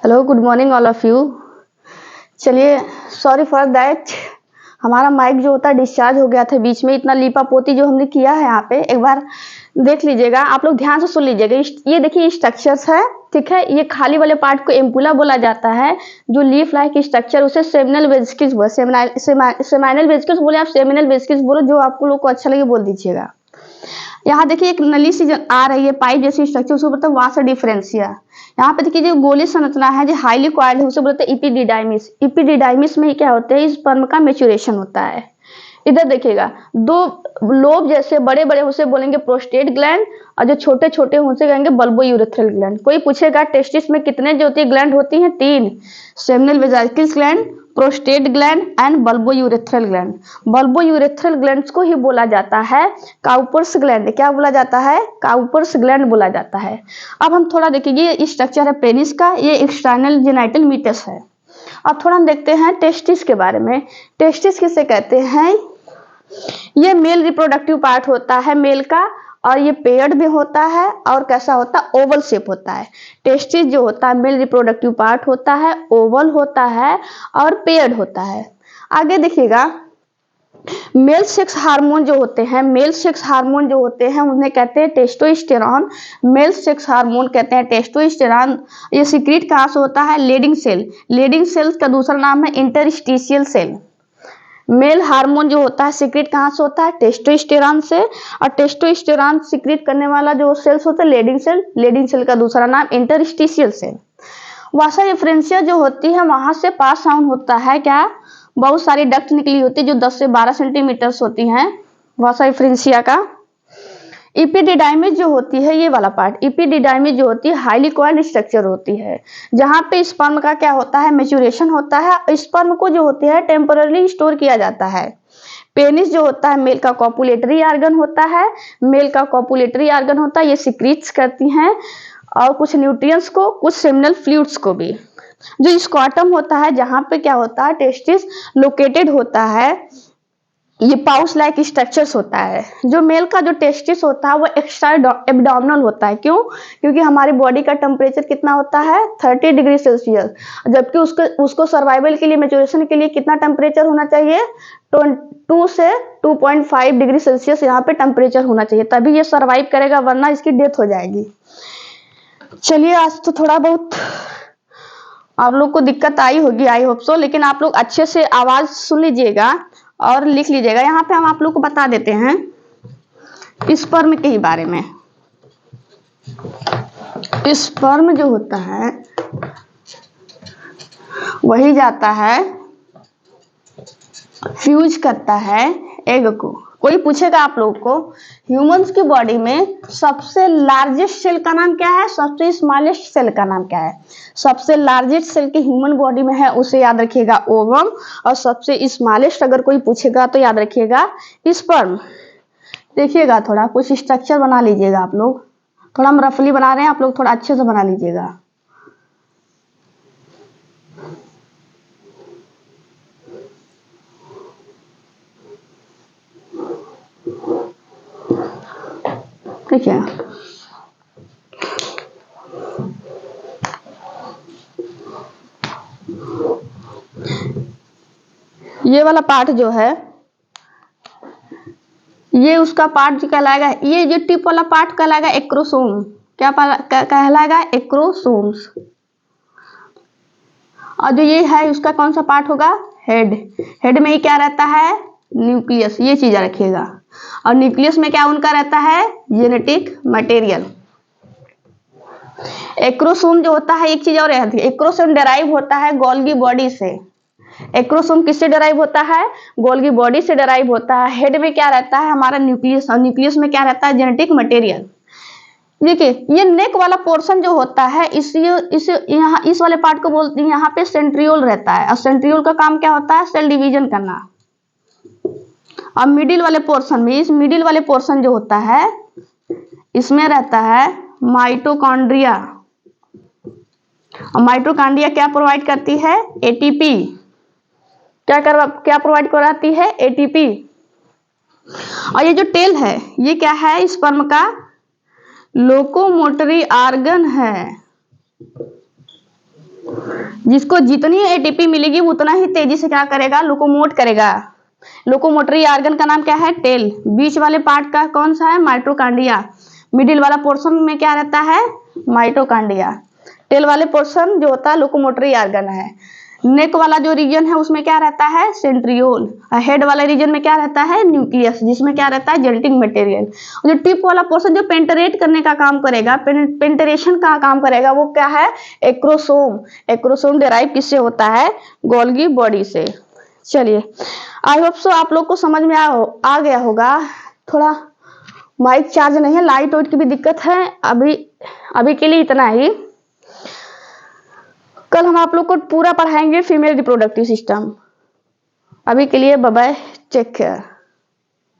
Hello, good morning all of you. चलिए, sorry for that, हमारा mic जो होता है डिस्चार्ज हो गया था बीच में। इतना लीपा पोती जो हमने किया है यहाँ पे, एक बार देख लीजिएगा। आप लोग ध्यान से सुन लीजिएगा। ये देखिए स्ट्रक्चर्स है, ठीक है। ये खाली वाले पार्ट को एम्पुला बोला जाता है। जो लीफ लाइक स्ट्रक्चर उसे सेमिनल वेसिकल्स सेमाइनल वेसिकल्स बोले, आप सेमिनल वेसिकल्स बोलो, जो आपको लोग को अच्छा लगे बोल दीजिएगा। यहाँ देखिए एक नली सी आ रही है, पाइप जैसी स्ट्रक्चर, उसको बोलते हैं वासा डिफरेंशिया। यहाँ पे देखिए जो गोली संरचना है जो हाईली कॉइल्ड है, उसे बोलते हैं इपिडिडाइमिस। इपिडिडाइमिस में ही क्या होता है, स्पर्म का मैच्योरेशन होता है। इधर देखिएगा, दो लोब जैसे बड़े बड़े उसे बोलेंगे प्रोस्टेट ग्लैंड, और जो छोटे छोटे उसे कहेंगे बल्बो यूरेथ्रल ग्लैंड। कोई पूछेगा टेस्टिस में कितने जो होती है ग्लैंड होती हैं, 3। Seminal vesicles gland, prostate gland and bulbo urethral gland. Bulbo urethral glands को ही बोला जाता है काउपर्स ग्लैंड। क्या बोला जाता है? काउपर्स ग्लैंड बोला जाता है। अब हम थोड़ा देखेंगे, ये स्ट्रक्चर है पेनिस का, ये एक्सटर्नल जेनाइटल मीटस है। अब थोड़ा हम देखते हैं टेस्टिस के बारे में। टेस्टिस किसे कहते हैं? ये मेल रिप्रोडक्टिव पार्ट होता है मेल का, और ये पेयर्ड भी होता है, और कैसा होता है, ओवल शेप होता है। टेस्टिस जो होता है मेल रिप्रोडक्टिव पार्ट होता है, ओवल होता है और पेयर्ड होता है। आगे देखिएगा, मेल सेक्स हार्मोन जो होते हैं, मेल सेक्स हार्मोन जो होते हैं उन्हें कहते हैं टेस्टोस्टेरॉन। मेल सेक्स हार्मोन कहते हैं टेस्टोस्टेरॉन। ये सीक्रेट कहाँ से होता है? Lending cell. लेडिंग सेल का दूसरा नाम है इंटरस्टिशियल सेल। मेल हार्मोन जो होता है सीक्रेट कहाँ से होता है? टेस्टोस्टेरॉन से। और टेस्टोस्टेरॉन सीक्रेट करने वाला जो सेल्स होता है लेडिंग सेल। लेडिंग सेल का दूसरा नाम इंटरस्टिशियल सेल। वासा डिफरेंशिया जो होती है वहां से पास आउट होता है क्या? बहुत सारी डक्ट निकली होती है जो 10 से 12 सेंटीमीटर होती हैं वासा डिफरेंशिया का। इपिडिडाइमिस जो होती है, ये वाला पार्ट, इपिडिडाइमिस जो होती है हाईली कॉइल्ड स्ट्रक्चर होती है, जहां पे स्पर्म का क्या होता है, मैच्योरेशन होता है। स्पर्म को जो होती है टेम्पररी स्टोर किया जाता है। पेनिस जो होता है मेल का कॉपुलेटरी आर्गन होता है। मेल का कॉपुलेटरी आर्गन होता है, ये सिक्रीट्स करती हैं और कुछ न्यूट्रिएंट्स को, कुछ सेमिनल फ्लूइड्स को भी। जो स्क्वाटम होता है, जहां पे क्या होता है, टेस्टिस लोकेटेड होता है, ये पाउच लाइक स्ट्रक्चर्स होता है। जो मेल का जो टेस्टिस होता है वो एक्स्ट्रा एब्डोमिनल होता है। क्यों? क्योंकि हमारी बॉडी का टेम्परेचर कितना होता है, 30 डिग्री सेल्सियस, जबकि उसको सर्वाइवल के लिए, मैच्योरेशन के लिए कितना टेम्परेचर होना चाहिए, 2 से 2.5 डिग्री सेल्सियस यहाँ पे टेम्परेचर होना चाहिए, तभी ये सर्वाइव करेगा, वरना इसकी डेथ हो जाएगी। चलिए, आज तो थोड़ा बहुत आप लोग को दिक्कत आई होगी, आई होप सो, लेकिन आप लोग अच्छे से आवाज सुन लीजिएगा और लिख लीजिएगा। यहाँ पे हम आप लोग को बता देते हैं स्पर्म के ही बारे में। स्पर्म जो होता है वही जाता है, फ्यूज करता है एग को। कोई पूछेगा आप लोग को, ह्यूमंस की बॉडी में सबसे लार्जेस्ट सेल का नाम क्या है, सबसे स्मॉलेस्ट सेल का नाम क्या है? सबसे लार्जेस्ट सेल की ह्यूमन बॉडी में है, उसे याद रखिएगा ओवम। और सबसे स्मॉलेस्ट अगर कोई पूछेगा तो याद रखिएगा स्पर्म। देखिएगा, थोड़ा कुछ स्ट्रक्चर बना लीजिएगा आप लोग। थोड़ा हम रफली बना रहे हैं, आप लोग थोड़ा अच्छे से बना लीजिएगा। ठीक है, ये वाला पार्ट जो है, ये उसका पार्ट जो कहलाएगा, ये जो टिप वाला पार्ट कहलाएगा एक्रोसोम। क्या कहलाएगा? एक्रोसोम्स। और जो ये है उसका कौन सा पार्ट होगा? हेड। हेड में ही क्या रहता है? न्यूक्लियस। ये चीज रखिएगा। और न्यूक्लियस में क्या उनका रहता है? Genetic material. एक्रोसोम जो होता है, एक चीज और रहती है, एक्रोसोम डेराइव होता है गोल्गी बॉडी से। एक्रोसोम किससे डेराइव होता है? गोल्गी बॉडी से डेराइव होता है। हेड में क्या रहता है? हमारा न्यूक्लियस। और न्यूक्लियस में क्या रहता है? Genetic material. देखिए, ये नेक वाला पोर्शन जो होता है, इस यहाँ इस वाले पार्ट को बोलते हैं, यहाँ पे सेंट्रियोल रहता है। और सेंट्रियोल का काम क्या होता है? सेल डिवीजन करना। और मिडिल वाले पोर्शन में, इस मिडिल वाले पोर्शन जो होता है, इसमें रहता है माइटोकॉन्ड्रिया। और माइटोकॉन्ड्रिया क्या प्रोवाइड करती है? एटीपी। क्या प्रोवाइड कराती है? एटीपी। और ये जो टेल है, ये क्या है? स्पर्म का लोकोमोटरी आर्गन है। जिसको जितनी एटीपी मिलेगी उतना ही तेजी से क्या करेगा, लोकोमोट करेगा। लोकोमोटरी ऑर्गन का नाम क्या है, टेल। बीच वाले पार्ट का कौन सा है, माइटोकांड्रिया। मिडिल वाला पोर्शन में क्या रहता है, माइटोकांड्रिया। टेल वाले पोर्शन जो होता है लोकोमोटरी ऑर्गन है। नेक वाला जो रीजन है उसमें क्या रहता है, सेंट्रियोल। हेड वाले रीजन में क्या रहता है, न्यूक्लियस, जिसमें क्या रहता है, जेनेटिक मटेरियल। जो टिप वाला पोर्शन जो पेंटरेट करने का काम करेगा, पेंटरेशन का काम करेगा, वो क्या है, एक्रोसोम। एक्रोसोम डिराइव किससे होता है, गोल्गी बॉडी से। चलिए, आई होप सो आप लोग को समझ में आ गया होगा। थोड़ा माइक चार्ज नहीं है, लाइट वाइट की भी दिक्कत है। अभी के लिए इतना ही। कल हम आप लोग को पूरा पढ़ाएंगे फीमेल रिप्रोडक्टिव सिस्टम। अभी के लिए बाय बाय, टेक केयर।